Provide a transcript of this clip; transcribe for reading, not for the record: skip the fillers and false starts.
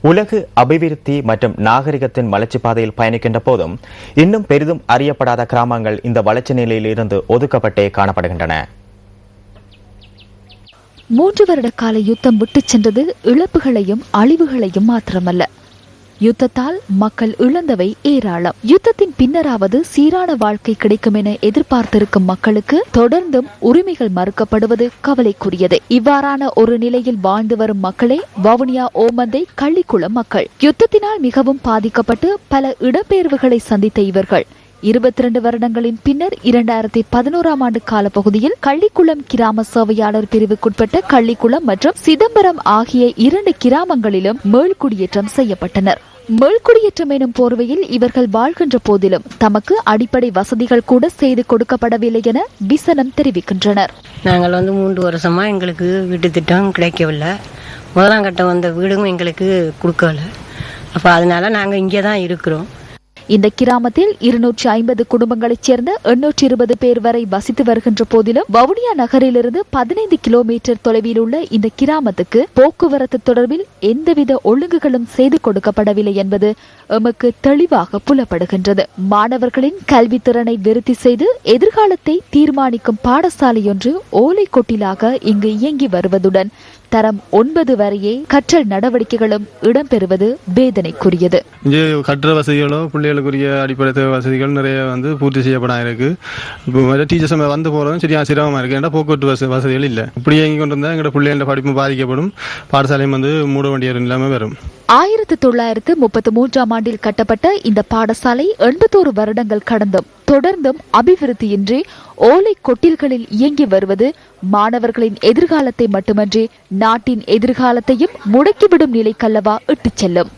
உலகு அபிவிருத்தி மற்றும் நாகரிகத்தின் வளர்ச்சி பாதையில் பயணிக்கின்ற போதும் இன்னும் பெரிதும் அறியப்படாத கிராமங்கள் இந்த வளர்ச்சி நிலையில் இருந்து ஒதுக்கப்பட்டே காணப்படுகின்றன. 3 வருட கால யுத்தம் விட்டுச் சென்றது இழப்புகளையும் அழிவுகளையும் மாத்திரமல்ல, யுத்தத்தால் மக்கள் இழந்தவை ஏராளம். யுத்தத்தின் பின்னராவது சீரான வாழ்க்கை கிடைக்கும் என எதிர்பார்த்திருக்கும் மக்களுக்கு தொடர்ந்தும் உரிமைகள் மறுக்கப்படுவது கவலைக்குரியது. இவ்வாறான ஒரு நிலையில் வாழ்ந்து வரும் மக்களே வவுனியா ஓமந்தை கள்ளிக்குளம் மக்கள். யுத்தத்தினால் மிகவும் பாதிக்கப்பட்டு பல இடம்பெயர்வுகளை சந்தித்த இவர்கள் 22 வருடங்களின் பின்னர் 2011ஆம் ஆண்டு காலப்பகுதியில் கள்ளிக்குளம் கிராம சேவையாளர் பிரிவுக்குட்பட்ட கள்ளிக்குளம் மற்றும் சிதம்பரம் ஆகிய 2 கிராமங்களிலும் மீள்குடியேற்றம் செய்யப்பட்டனர். மீள்குடியேற்றம் எனும் போர்வையில் இவர்கள் வாழ்கின்ற போதிலும் தமக்கு அடிப்படை வசதிகள் கூட செய்து கொடுக்கப்படவில்லை என விசனம் தெரிவிக்கின்றனர். நாங்கள் 3 வருஷமா எங்களுக்கு வீட்டு திட்டம் கிடைக்கவில்லை. முதலாம் கட்டம் வந்த வீடும் எங்களுக்கு கொடுக்கல. அப்ப அதனால நாங்க இங்கேதான் இருக்கிறோம். இந்த கிராமத்தில் 250 குடும்பங்களைச் சேர்ந்த 820 பேர் வரை வசித்து வருகின்ற போதிலும் வவுனியா நகரிலிருந்து 15 கிலோமீட்டர் தொலைவில் உள்ள இந்த கிராமத்துக்கு போக்குவரத்து தொடர்பில் எந்தவித ஒழுங்குகளும் செய்து கொடுக்கப்படவில்லை என்பது எமக்கு தெளிவாக புலப்படுகின்றது. மாணவர்களின் கல்வித்திறனை விருத்தி செய்து எதிர்காலத்தை தீர்மானிக்கும் பாடசாலையொன்று ஓலை கொட்டிலாக இங்கு இயங்கி வருவதுடன் தரம் 9 வரையே கற்றல் நடவடிக்கைகளும் இடம்பெறுவது வேதனைக்குரியது. இங்கே கற்ற வசதிகளோ பிள்ளைகளுக்குரிய அடிப்படை வசதிகள் நிறைய பூர்த்தி செய்யப்பட இருக்கு. இப்போ டீச்சர்ஸ் வந்து போறதும் சரியா சிரமமா இருக்கு. ஏன்னா போக்குவரத்து வசதிகள் இல்லை. இப்படி இயங்கி கொண்டு இருந்தா எங்களோட பிள்ளைகளோட படிப்பு பாதிக்கப்படும். பாடசாலையும் மூட வேண்டிய நிலைமை வரும். 1933ஆம் ஆண்டில் கட்டப்பட்ட இந்த பாடசாலை 81 வருடங்கள் கடந்தும் தொடர்ந்தும் அபிவிருத்தியின்றி ஓலை கொட்டில்களில் இயங்கி வருவது மாணவர்களின் எதிர்காலத்தை மட்டுமன்றி நாட்டின் எதிர்காலத்தையும் முடக்கிவிடும் நிலைக்கல்லவா இட்டுச் செல்லும்.